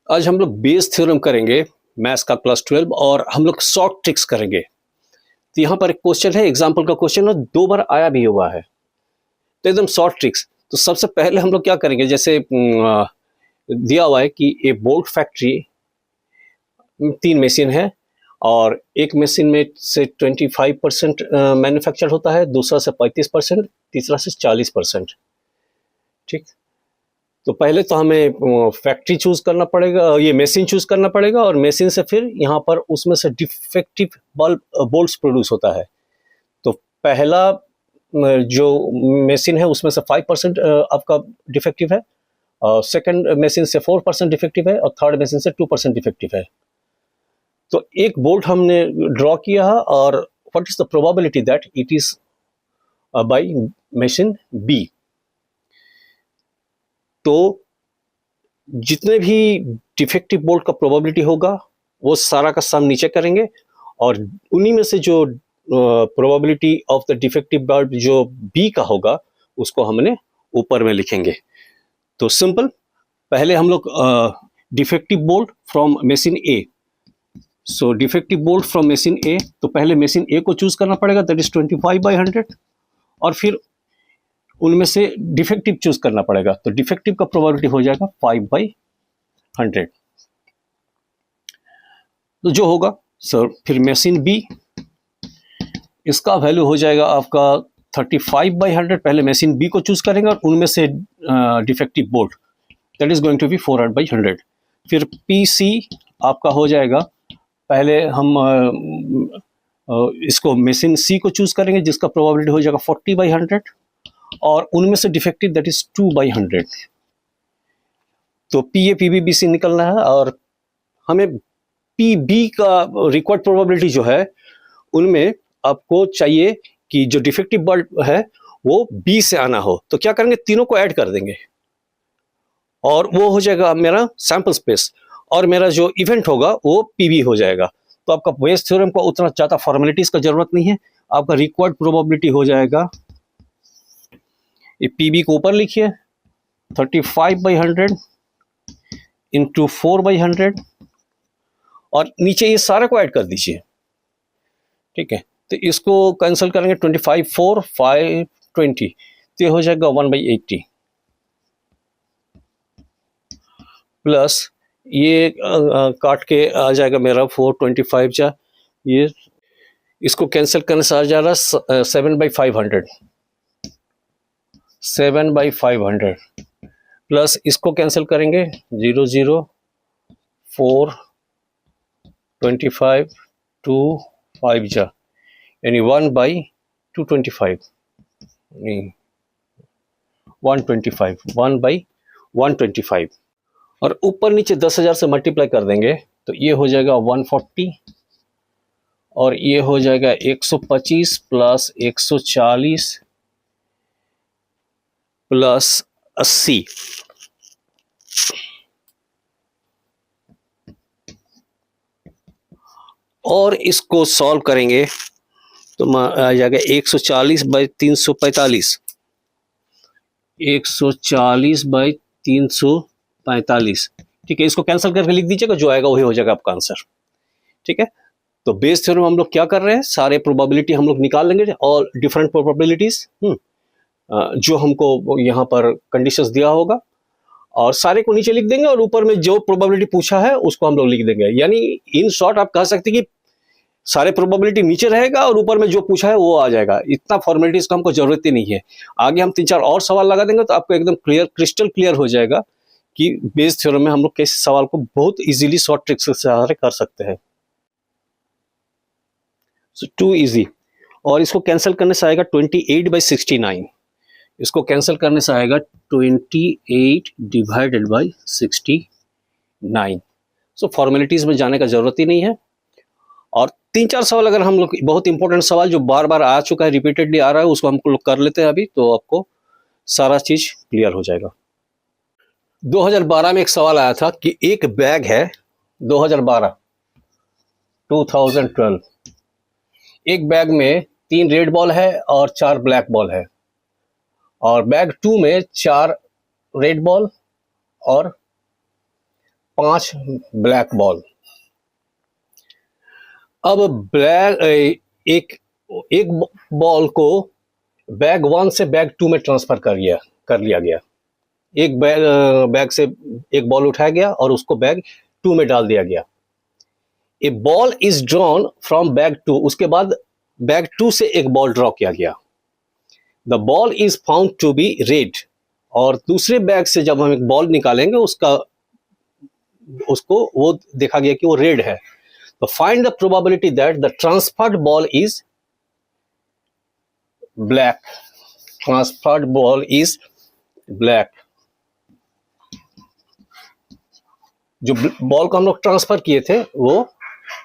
आज हम लोग बेस थ्योरम करेंगे मैथ्स का क्लास 12 और हम लोग शॉर्ट ट्रिक्स करेंगे। तो यहाँ पर एक क्वेश्चन है, एग्जाम्पल का क्वेश्चन है, 2 बार आया भी हुआ है, तो एकदम शॉर्ट ट्रिक्स। तो सबसे पहले हम लोग क्या करेंगे, जैसे दिया हुआ है कि ए बोल्ट फैक्ट्री 3 मशीन है और एक मशीन में से 25% मैन्युफैक्चर होता है, दूसरा से 35%, तीसरा से 40%। ठीक, तो पहले तो हमें फैक्ट्री चूज करना पड़ेगा, ये मशीन चूज करना पड़ेगा और मशीन से फिर यहाँ पर उसमें से डिफेक्टिव बोल्ट्स प्रोड्यूस होता है। तो पहला जो मशीन है उसमें से 5% आपका डिफेक्टिव है, सेकंड मशीन से 4% डिफेक्टिव है और थर्ड मशीन से 2% डिफेक्टिव है। तो एक बोल्ट हमने ड्रॉ किया है और what is the probability that it is by machine B. तो जितने भी डिफेक्टिव बोल्ट का प्रोबेबिलिटी होगा वो सारा का सम नीचे करेंगे और उन्हीं में से जो probability of the defective bolt जो बी का होगा उसको हमने ऊपर में लिखेंगे। तो सिंपल, पहले हम लोग defective bolt from machine A, so defective bolt from machine A, तो पहले मशीन ए को चूज करना पड़ेगा, दैट इज 25/100, और फिर उनमें से डिफेक्टिव चूज करना पड़ेगा। तो डिफेक्टिव का प्रोबेबिलिटी हो जाएगा 5/100। तो जो होगा सर, फिर मशीन बी, इसका वैल्यू हो जाएगा आपका 35/100। पहले मशीन बी को चूज करेंगे और उनमें से defective bolt, that is going to be 400/100। फिर पी सी आपका हो जाएगा, पहले हम इसको मशीन सी को चूज करेंगे जिसका प्रोबेबिलिटी हो जाएगा 40/100 और उनमें से डिफेक्टिव दैट इज 2/100। तो P A P B B C निकलना है और हमें पी बी का रिक्वायर्ड प्रोबेबिलिटी जो है उनमें आपको चाहिए कि जो डिफेक्टिव बोल्ट है वो बी से आना हो। तो क्या करेंगे, तीनों को ऐड कर देंगे और वो हो जाएगा मेरा सैंपल स्पेस और मेरा जो इवेंट होगा वो पीबी हो जाएगा। तो आपका बेस थ्योरम का उतना ज़्यादा फॉर्मेलिटीज का जरूरत नहीं है, आपका रिक्वायर्ड प्रोबेबिलिटी हो जाएगा, ये पीबी को ऊपर लिखिए 35/100 इंटू 4/100 और नीचे ये सारे को ऐड कर दीजिए। ठीक है, तो इसको कैंसिल करेंगे, 25 4 5 20, तो ये हो जाएगा 1/80 प्लस ये काट के आ जाएगा मेरा 425 जा, ये इसको कैंसिल करने से आ जा रहा 7/500 7/500 प्लस इसको कैंसिल करेंगे 0 0 4 25 2 5 जा, यानी 1/225 नहीं 125 1/125 और ऊपर नीचे 10,000 से मल्टीप्लाई कर देंगे तो ये हो जाएगा 140 और ये हो जाएगा 125 प्लस 140 प्लस 80। और इसको सॉल्व करेंगे तो आ जाएगा 140/345 140/345। ठीक है, इसको कैंसिल करके लिख दीजिएगा, जो आएगा वही हो जाएगा आपका आंसर। ठीक है, तो बेस थ्योरम हम लोग क्या कर रहे हैं, सारे प्रोबेबिलिटी हम लोग निकाल लेंगे और डिफरेंट प्रोबेबिलिटीज जो हमको यहाँ पर कंडीशंस दिया होगा और सारे को नीचे लिख देंगे और ऊपर में जो प्रोबेबिलिटी पूछा है उसको हम लोग लिख देंगे। यानी इन शॉर्ट आप कह सकते हैं कि सारे प्रोबेबिलिटी नीचे रहेगा और ऊपर में जो पूछा है वो आ जाएगा। इतना फॉर्मेलिटीज का हमको जरूरत ही नहीं है। आगे हम 3-4 और सवाल लगा देंगे तो आपको एकदम क्रिस्टल क्लियर हो जाएगा कि बेस थ्योरम में हम लोग किस सवाल को बहुत इजीली शॉर्ट ट्रिक्स के सहारे कर सकते हैं। सो टू इजी। और इसको कैंसिल करने से आएगा 28/69, इसको कैंसिल करने से आएगा 28/69। सो फॉर्मेलिटीज में जाने का जरूरत ही नहीं है। और 3-4 सवाल अगर हम लोग, बहुत इंपॉर्टेंट सवाल जो बार बार आ चुका है, रिपीटेडली आ रहा है, उसको हम लोग कर लेते हैं अभी, तो आपको सारा चीज क्लियर हो जाएगा। 2012 में एक सवाल आया था कि एक बैग है, 2012 एक बैग में 3 रेड बॉल है और 4 ब्लैक बॉल है और बैग 2 में 4 रेड बॉल और 5 ब्लैक बॉल। अब एक एक बॉल को बैग 1 से बैग 2 में ट्रांसफर कर लिया गया। एक बैग से एक बॉल उठाया गया और उसको बैग 2 में डाल दिया गया। A ball is drawn from bag 2, उसके बाद बैग 2 से एक बॉल ड्रॉ किया गया। The ball is found to be red, और दूसरे बैग से जब हम एक बॉल निकालेंगे उसको वो देखा गया कि वो रेड है। तो find the probability that the transferred ball is black. Transferred ball is black. जो बॉल को हम लोग ट्रांसफर किए थे वो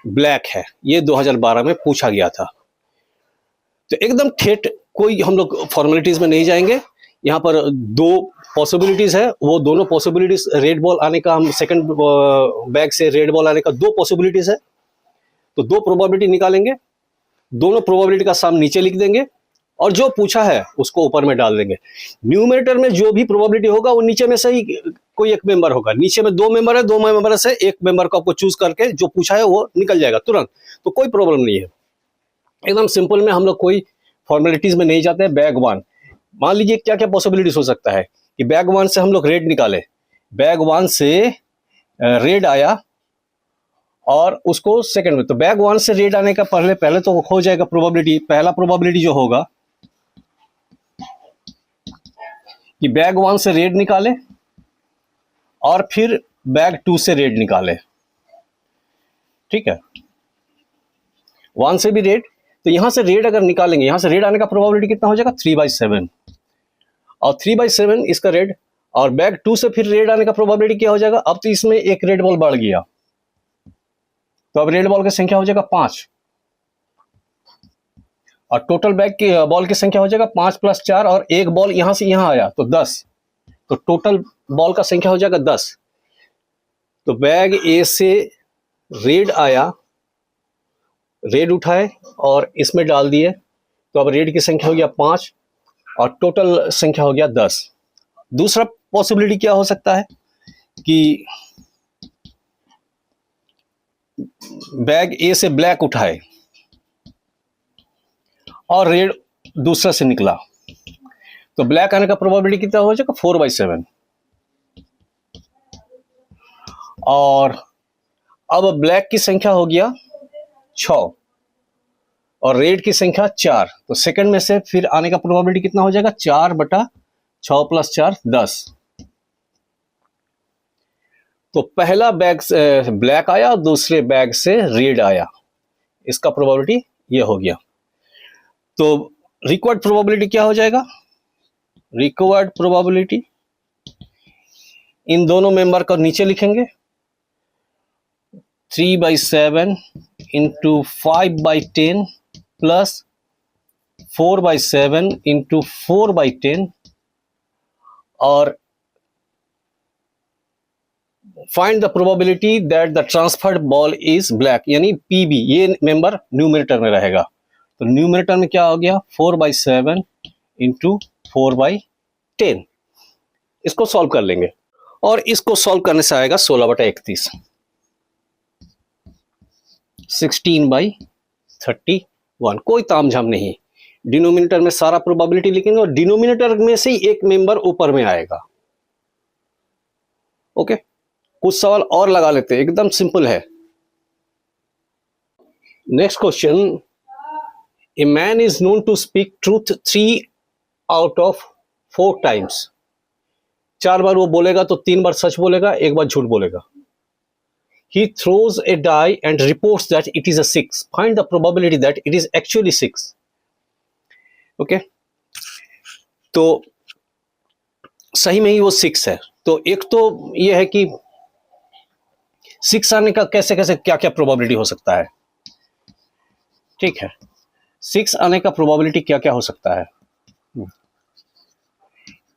ब्लैक है। ये 2012 में पूछा गया था। तो एकदम ठेठ कोई हम लोग फॉर्मेलिटीज में नहीं जाएंगे। यहाँ पर 2 पॉसिबिलिटीज है, वो दोनों पॉसिबिलिटीज रेड बॉल आने का, हम सेकंड बैग से रेड बॉल आने का 2 पॉसिबिलिटीज है। तो 2 प्रोबेबिलिटी निकालेंगे, दोनों प्रोबेबिलिटी का सम नीचे लिख देंगे और जो पूछा है उसको ऊपर में डाल देंगे। न्यूमरेटर में जो भी प्रोबेबिलिटी होगा वो नीचे में से ही कोई एक मेंबर होगा। नीचे में 2 मेंबर है, 2 मेंबर से एक मेंबर को आपको चूज करके जो पूछा है वो निकल जाएगा तुरंत। तो कोई प्रॉब्लम नहीं है, एकदम सिंपल में हम लोग कोई फॉर्मेलिटीज में नहीं जाते हैं। बैग 1, मान लीजिए क्या क्या पॉसिबिलिटीज हो सकता है कि बैग 1 से हम लोग रेड निकाले, बैग 1 से रेड आया और उसको सेकंड में, तो बैग 1 से रेड आने का पहले तो हो जाएगा प्रोबेबिलिटी। पहला प्रोबेबिलिटी जो होगा कि बैग 1 से रेड निकाले और फिर बैग 2 से रेड निकाले, ठीक है, 1 से भी रेड। तो यहां से रेड अगर निकालेंगे, यहां से रेड आने का प्रोबेबिलिटी कितना हो जाएगा 3/7, और 3/7 इसका रेड, और बैग 2 से फिर रेड आने का प्रोबेबिलिटी क्या हो जाएगा। अब तो इसमें एक रेड बॉल बढ़ गया, तो अब रेड बॉल की संख्या हो जाएगा 5, और टोटल बैग की बॉल की संख्या हो जाएगा 5 + 4, और एक बॉल यहां से यहां आया तो 10, तो टोटल बॉल का संख्या हो जाएगा 10। तो बैग ए से रेड आया, रेड उठाए और इसमें डाल दिए, तो अब रेड की संख्या हो गया 5 और टोटल संख्या हो गया 10। दूसरा पॉसिबिलिटी क्या हो सकता है कि बैग ए से ब्लैक उठाए और रेड दूसरा से निकला, तो ब्लैक आने का प्रोबेबिलिटी कितना हो जाएगा 4/7। और अब ब्लैक की संख्या हो गया 6 और रेड की संख्या 4, तो सेकंड में से फिर आने का प्रोबेबिलिटी कितना हो जाएगा 4/6 + 4 10। तो पहला बैग से ब्लैक आया और दूसरे बैग से रेड आया, इसका प्रोबेबिलिटी ये हो गया। तो रिक्वायर्ड प्रोबेबिलिटी क्या हो जाएगा, रिक्वायर्ड प्रोबेबिलिटी इन दोनों मेंबर को नीचे लिखेंगे, 3/7 × 5/10 + 4/7 × 4/10, और find the probability that the transferred ball is black, यानी पीबी, ये मेंबर न्यूमरेटर में रहेगा। तो न्यूमरेटर में क्या हो गया 4/7 × 4/10। इसको सॉल्व कर लेंगे और इसको सॉल्व करने से आएगा 16/31, 16/31। कोई तामझाम नहीं, डिनोमिनेटर में सारा प्रोबेबिलिटी लिखेंगे और डिनोमिनेटर में से ही एक मेंबर ऊपर में आएगा। ओके, कुछ सवाल और लगा लेते हैं, एकदम सिंपल है। Next question, a man is known to speak truth 3 out of 4 times। 4 बार वो बोलेगा तो 3 बार सच बोलेगा, 1 बार झूठ बोलेगा। He throws a die and reports that it is a 6. Find the probability that it is actually 6. Okay? तो सही में ही वो 6 है। तो एक तो ये है कि 6 आने का कैसे कैसे क्या क्या प्रोबेबिलिटी हो सकता है, ठीक है। 6 आने का प्रोबेबिलिटी क्या क्या हो सकता है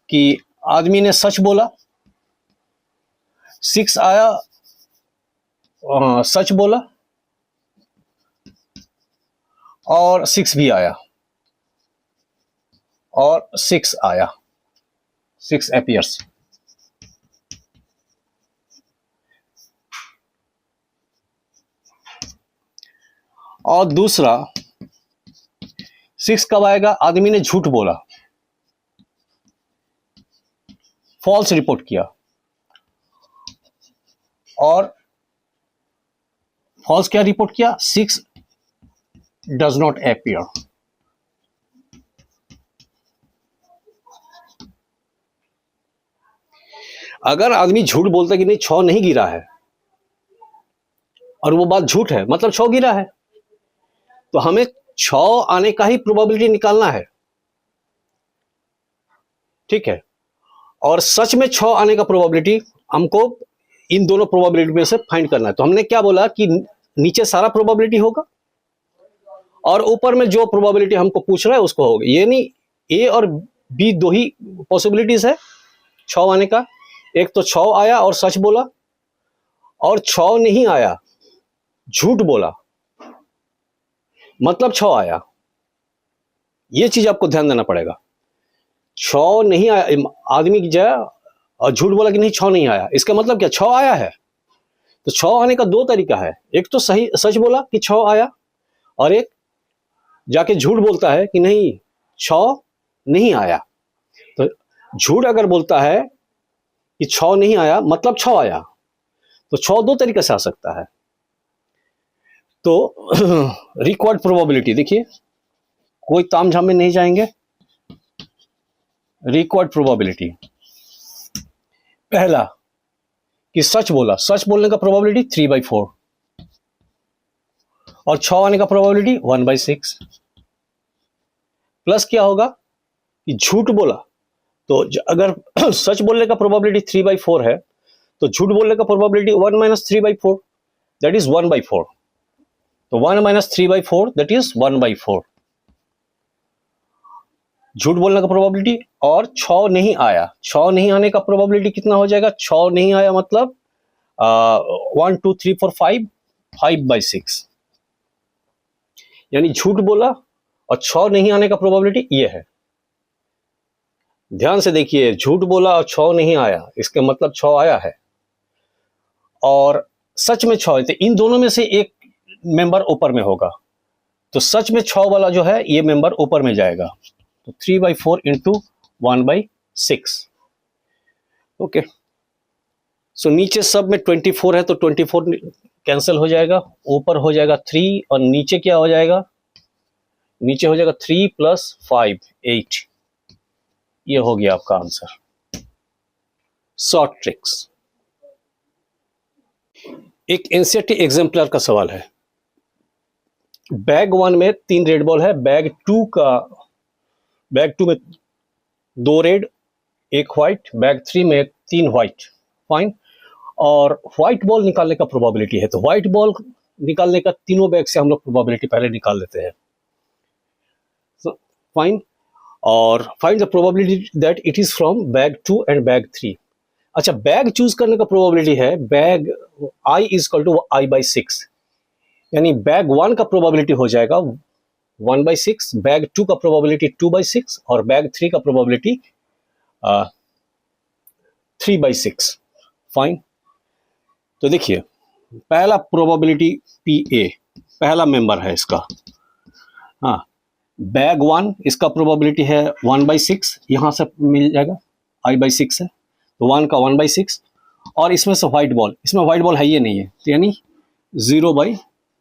कि आदमी ने सच बोला, 6 आया, सच बोला और 6 भी आया और 6 आया, 6 appears। और दूसरा 6 कब आएगा? आदमी ने झूठ बोला, फॉल्स रिपोर्ट किया, और फॉल्स क्या रिपोर्ट किया? 6 डज नॉट अपीयर। अगर आदमी झूठ बोलता है कि नहीं 6 नहीं गिरा है, और वो बात झूठ है, मतलब 6 गिरा है, तो हमें 6 आने का ही प्रोबेबिलिटी निकालना है, ठीक है। और सच में 6 आने का प्रोबेबिलिटी हमको इन दोनों प्रोबेबिलिटी में से फाइंड करना है। तो हमने क्या बोला कि नीचे सारा प्रोबेबिलिटी होगा और ऊपर में जो प्रोबेबिलिटी हमको पूछ रहा है उसको होगा। ये नहीं, ए और बी दो ही पॉसिबिलिटीज है 6 आने का। एक तो 6 आया और सच बोला, और 6 नहीं आया, झूठ बोला, मतलब 6 आया। ये चीज आपको ध्यान देना पड़ेगा। 6 नहीं आया, आदमी की जगह और झूठ बोला कि नहीं 6 नहीं आया, इसका मतलब क्या? 6 आया है। तो 6 आने का 2 तरीका है, एक तो सही सच बोला कि 6 आया, और एक जाके झूठ बोलता है कि नहीं 6 नहीं आया। तो झूठ अगर बोलता है कि 6 नहीं आया मतलब 6 आया, तो 6 2 तरीके से आ सकता है। तो रिक्वायर्ड प्रोबेबिलिटी देखिए, कोई तामझाम में नहीं जाएंगे। रिक्वायर्ड प्रोबेबिलिटी, पहला कि सच बोला, सच बोलने का प्रोबेबिलिटी 3/4, और 6 आने का प्रोबेबिलिटी 1/6। प्लस क्या होगा कि झूठ बोला, तो अगर सच बोलने का प्रोबेबिलिटी 3/4 है, तो झूठ बोलने का प्रोबेबिलिटी 1 - 3/4, दैट इज 1/4। तो 1 - 3/4 दैट इज 1/4 झूठ बोलने का प्रोबेबिलिटी। और 6 नहीं आया, 6 नहीं आने का प्रोबेबिलिटी कितना हो जाएगा? 6 नहीं आया मतलब 1 2 3 4 5, 5/6, यानी झूठ बोला और 6 नहीं आने का प्रोबेबिलिटी ये है। ध्यान से देखिए, झूठ बोला और 6 नहीं आया, इसका मतलब 6 आया है, और सच में 6 है, तो इन दोनों में से एक मेंबर ऊपर में होगा। तो सच में 6 वाला जो है ये मेंबर ऊपर में जाएगा। तो 3/4 इंटू 1/6। ओके, सो नीचे सब में 24 है, तो 24 कैंसिल हो जाएगा, ऊपर हो जाएगा 3, और नीचे क्या हो जाएगा? नीचे हो जाएगा 3 + 5 8। ये हो गया आपका आंसर। Short tricks. एक एनसीईआरटी एग्जाम्पलर का सवाल है। बैग 1 में 3 रेड बॉल है, बैग 2 में 2 रेड 1 व्हाइट, बैग 3 में 3 व्हाइट। फाइन। और व्हाइट बॉल निकालने का प्रोबेबिलिटी है, तो व्हाइट बॉल निकालने का तीनों बैग से हम लोग प्रोबेबिलिटी पहले निकाल लेते हैं। फाइन। और find the probability that it is from bag 2 and bag 3। अच्छा, बैग चूज करने का प्रोबेबिलिटी है बैग i = i/6, यानी बैग 1 का प्रोबेबिलिटी हो जाएगा 1/6, बैग 2 का प्रोबेबिलिटी 2/6, और बैग 3 का प्रोबेबिलिटी 3/6। फाइन। तो देखिए, पहला प्रोबेबिलिटी PA, पहला मेंबर है इसका। हाँ, बैग 1 इसका प्रोबेबिलिटी है 1/6, यहां से मिल जाएगा, i/6 है, तो 1 का 1/6। और इसमें से व्हाइट बॉल, इसमें व्हाइट बॉल है ये नहीं है, तो यानी 0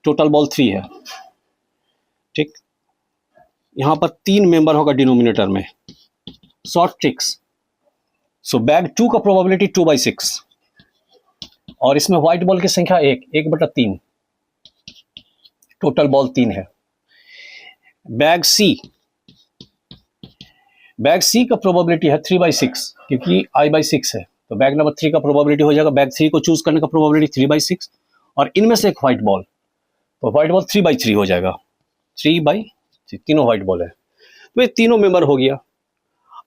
टोटल बॉल 3 है। ठीक, यहां पर 3 मेंबर होगा डिनोमिनेटर में। Short tricks. सो बैग 2 का प्रोबेबिलिटी 2/6, और इसमें व्हाइट बॉल की संख्या 1/3, टोटल बॉल 3 है। बैग सी का प्रोबेबिलिटी है 3/6, क्योंकि i/6 है, तो बैग नंबर 3 का प्रोबेबिलिटी हो जाएगा, बैग 3 को चूज करने का प्रोबेबिलिटी 3/6, और इनमें से एक व्हाइट बॉल, तो व्हाइट बॉल 3/3 हो जाएगा, 3/3, तीनों व्हाइट बॉल है, तो ये तीनों मेंबर हो गया।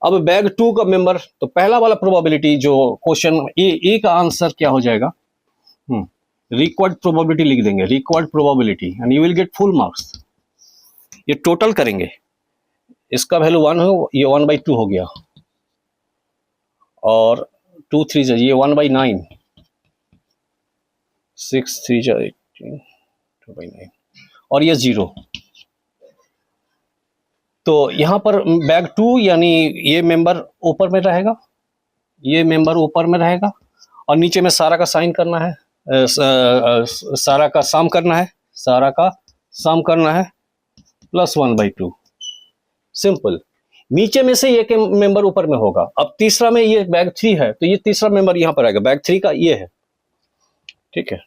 अब बैग 2 का मेंबर, तो पहला वाला प्रोबेबिलिटी जो क्वेश्चन ए का आंसर क्या हो जाएगा? रिक्वायर्ड प्रोबेबिलिटी लिख देंगे, required probability, and you will get full marks. ये टोटल करेंगे, इसका वैल्यू 1 हो, ये 1/2 हो गया, और 2 3 ये 1/9, 6 3 18, 2/9, और ये 0। तो यहाँ पर बैग 2 यानी ये मेंबर ऊपर में रहेगा, ये मेंबर ऊपर में रहेगा, और नीचे में सारा का साइन करना है, सारा का सम करना है, सारा का सम करना है +1/2। सिंपल। नीचे में से एक मेंबर ऊपर में होगा। अब तीसरा में ये बैग 3 है, तो ये तीसरा मेंबर यहाँ पर आएगा, बैग 3 का ये है, ठीक है।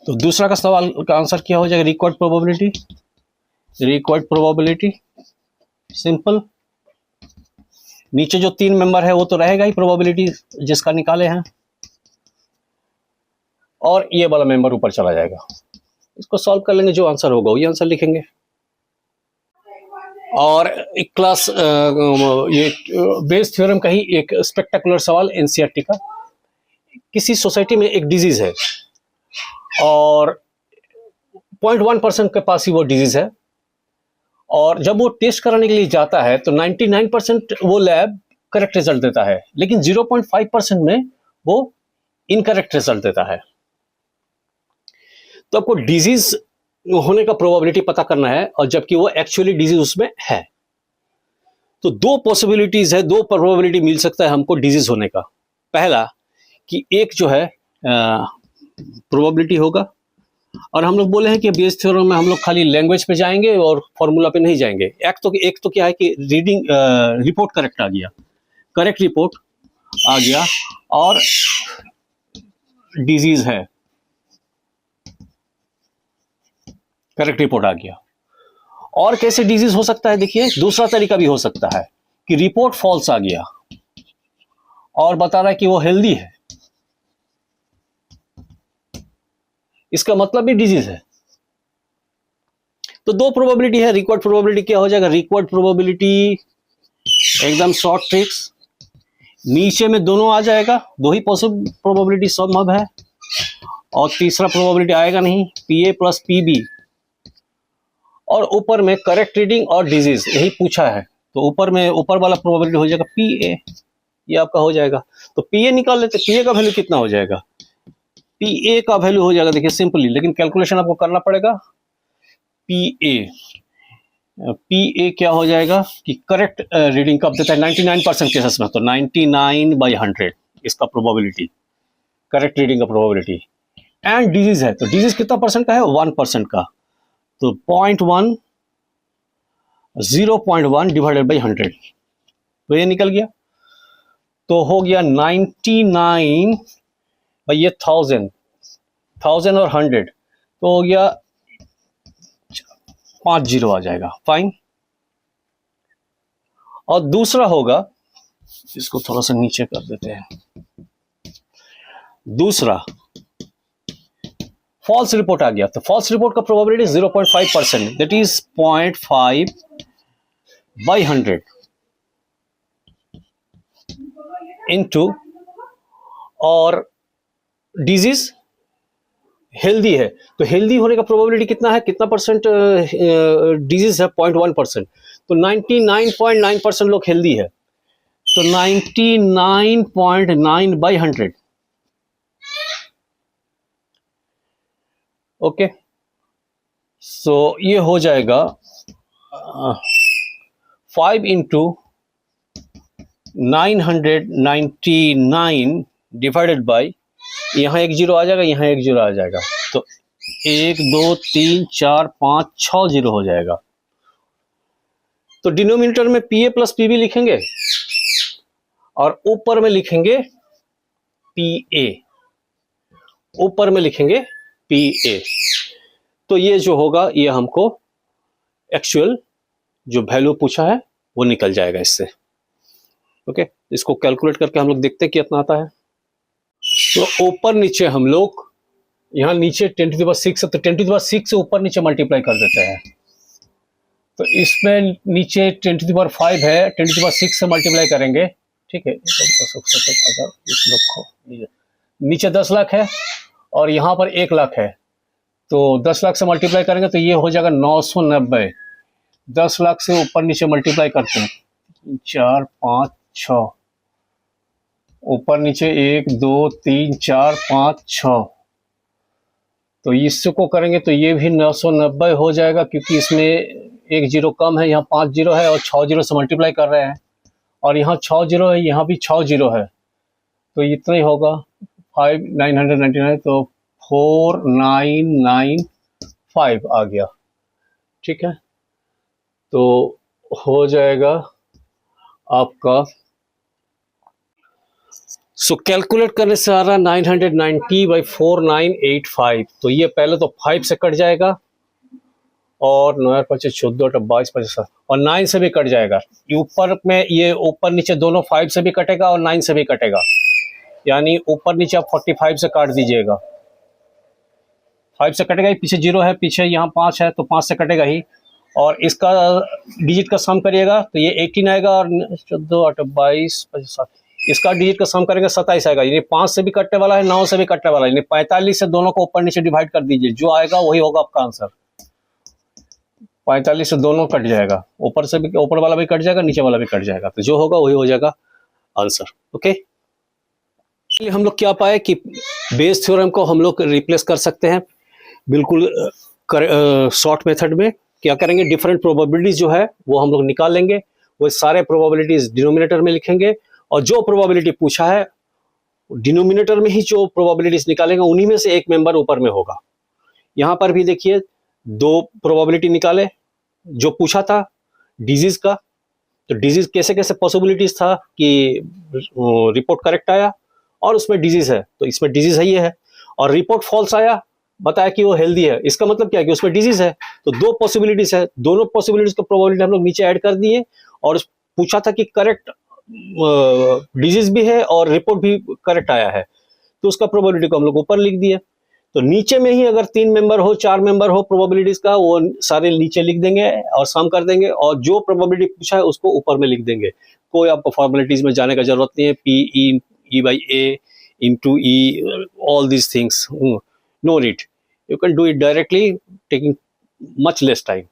तो दूसरा का सवाल का आंसर क्या हो जाएगा? Required probability, required probability, simple. नीचे जो 3 मेंबर है वो तो रहेगा ही प्रोबेबिलिटी जिसका निकाले हैं, और ये वाला मेंबर ऊपर चला जाएगा। इसको सॉल्व कर लेंगे, जो आंसर होगा वही आंसर लिखेंगे। और एक क्लास ये बेस थ्योरम का ही एक स्पेक्टेकुलर सवाल एनसीईआरटी का। किसी सोसाइटी में एक डिजीज है और 0.1% के पास ही वो डिजीज है, और जब वो टेस्ट कराने के लिए जाता है तो 99% वो लैब करेक्ट रिजल्ट देता है, लेकिन 0.5% में वो इनकरेक्ट रिजल्ट देता है। तो आपको डिजीज होने का प्रोबेबिलिटी पता करना है, और जबकि वो एक्चुअली डिजीज उसमें है। तो 2 पॉसिबिलिटीज है, 2 प्रोबेबिलिटी मिल सकता है हमको डिजीज होने का। पहला कि एक जो है प्रोबेबिलिटी होगा, और हम लोग बोले हैं कि बेस थ्योरम में हम लोग खाली लैंग्वेज पे जाएंगे और फॉर्मूला पे नहीं जाएंगे। एक तो क्या है कि रीडिंग रिपोर्ट करेक्ट आ गया, करेक्ट रिपोर्ट आ गया, और डिजीज है, करेक्ट रिपोर्ट आ गया। और कैसे डिजीज हो सकता है? देखिए, दूसरा तरीका भी हो सकता है कि रिपोर्ट फॉल्स आ गया और बता रहा है कि वो हेल्दी है, इसका मतलब भी डिजीज है। तो 2 प्रोबेबिलिटी है। रिक्वायर्ड प्रोबेबिलिटी क्या हो जाएगा? रिक्वायर्ड प्रोबेबिलिटी एकदम शॉर्ट ट्रिक्स, नीचे में दोनों आ जाएगा, 2 ही पॉसिबल प्रोबेबिलिटी संभव है, और तीसरा प्रोबेबिलिटी आएगा नहीं, PA + PB, और ऊपर में करेक्ट रीडिंग और डिजीज, यही पूछा है। तो ऊपर में ऊपर वाला प्रोबेबिलिटी हो जाएगा PA, ये आपका हो जाएगा। तो PA निकाल लेते, PA का वैल्यू कितना हो जाएगा? PA का वैल्यू हो जाएगा, देखिए सिंपली, लेकिन कैलकुलेशन आपको करना पड़ेगा। PA क्या हो जाएगा कि करेक्ट रीडिंग कब देता है? 99% केसेस में, तो 99/100 इसका प्रोबेबिलिटी, करेक्ट रीडिंग का प्रोबेबिलिटी। एंड डिजीज है, तो डिजीज कितना परसेंट का है? 1% का, तो 0.1 डिवाइडेड बाई 100, तो ये निकल गया। तो हो गया 99 भाई, ये 1000 और 100, तो हो गया 5 0 आ जाएगा, फाइन। और दूसरा होगा, इसको थोड़ा सा नीचे कर देते हैं, दूसरा फॉल्स रिपोर्ट आ गया। तो फॉल्स रिपोर्ट का प्रोबेबिलिटी 0.5%, दैट इज 0.5/100 इनटू, और डिजीज हेल्दी है, तो हेल्दी होने का प्रोबेबिलिटी कितना है? कितना परसेंट डिजीज है? 0.1%, तो 99.9% लोग हेल्दी है, तो 99.9/100, ओके। सो ये हो जाएगा 5 × 999 डिवाइडेड बाई, यहाँ 1 0 आ जाएगा, यहाँ 1 0 आ जाएगा, तो 1 2 3 4 5 6 0 हो जाएगा। तो डिनोमिनेटर में PA + PB लिखेंगे, और ऊपर में लिखेंगे PA, ऊपर में लिखेंगे PA। तो ये जो होगा, ये हमको एक्चुअल जो वैल्यू पूछा है वो निकल जाएगा इससे, ओके। इसको कैलकुलेट करके हम लोग देखते हैं कितना आता है। तो ऊपर नीचे हम लोग, यहाँ नीचे 10⁶ है, तो 10⁶ से ऊपर नीचे मल्टीप्लाई कर देते हैं। तो इसमें नीचे 10⁵ है, 10⁶ से मल्टीप्लाई करेंगे, ठीक है। नीचे 10 लाख है और यहाँ पर 1 लाख है, तो 10 लाख से मल्टीप्लाई करेंगे तो ये हो जाएगा 990। 10 लाख से ऊपर नीचे मल्टीप्लाई करते हैं, 4 5 6, ऊपर नीचे 1 2 3 4 5 6, तो इसको करेंगे तो ये भी 990 हो जाएगा, क्योंकि इसमें एक जीरो कम है, यहाँ 5 जीरो है और 6 जीरो से मल्टीप्लाई कर रहे हैं, और यहाँ 6 जीरो है, यहाँ भी 6 जीरो है, तो इतना ही होगा 5999, तो 4995 आ गया। ठीक है, तो हो जाएगा आपका, सो कैलकुलेट करने से आ रहा 990 बाई 4985, तो ये पहले तो 5 से कट जाएगा, और 9 5 14 22 55 और 9 से भी कट जाएगा। ऊपर में ये ऊपर नीचे दोनों 5 से भी कटेगा और 9 से भी कटेगा, यानी ऊपर नीचे आप 45 से काट दीजिएगा। 5 से कटेगा ही, पीछे जीरो है, पीछे यहाँ 5 है, तो 5 से कटेगा ही, और इसका डिजिट का सम करिएगा तो ये 18 आएगा, और 14 8 22 55, इसका डिजिट का सम करेंगे 27 आएगा, यानी 5 से भी कटने वाला है, 9 से भी कटने वाला है, यानी 45 से दोनों को ऊपर नीचे डिवाइड कर दीजिए, जो आएगा वही होगा आपका आंसर। 45 से दोनों कट जाएगा, ऊपर से भी, ऊपर वाला भी कट जाएगा, नीचे वाला भी कट जाएगा, तो जो होगा वही हो जाएगा आंसर। ओके, हम लोग क्या पाए कि बेस थ्योरम को हम लोग रिप्लेस कर सकते हैं बिल्कुल शॉर्ट मेथड में। क्या करेंगे, डिफरेंट प्रोबेबिलिटीज जो है वो हम लोग निकाल लेंगे, वो सारे प्रोबेबिलिटीज डिनोमिनेटर में लिखेंगे, और जो प्रोबेबिलिटी पूछा है डिनोमिनेटर में ही जो प्रोबेबिलिटीज निकालेंगे उन्हीं में से एक मेंबर ऊपर में होगा। यहाँ पर भी देखिए 2 प्रोबेबिलिटी निकाले जो पूछा था डिजीज का, तो डिजीज कैसे कैसे पॉसिबिलिटीज था कि रिपोर्ट करेक्ट आया और उसमें डिजीज है, तो इसमें डिजीज है ये है, और रिपोर्ट फॉल्स आया, बताया कि वो हेल्दी है, इसका मतलब क्या है कि उसमें डिजीज है, तो 2 पॉसिबिलिटीज है, दोनों पॉसिबिलिटीज का प्रोबेबिलिटी हम लोग नीचे ऐड कर दिए, और पूछा था कि करेक्ट डिजीज भी है और रिपोर्ट भी करेक्ट आया है, तो उसका प्रोबेबिलिटी को हम लोग ऊपर लिख दिए। तो नीचे में ही अगर 3 मेंबर हो 4 मेंबर हो प्रोबेबिलिटीज का, वो सारे नीचे लिख देंगे और सम कर देंगे, और जो प्रोबेबिलिटी पूछा है उसको ऊपर में लिख देंगे। कोई आपको फॉर्मेलिटीज में जाने का जरूरत नहीं है, P E by A into E, all these things, no need, you can do it directly taking much less time.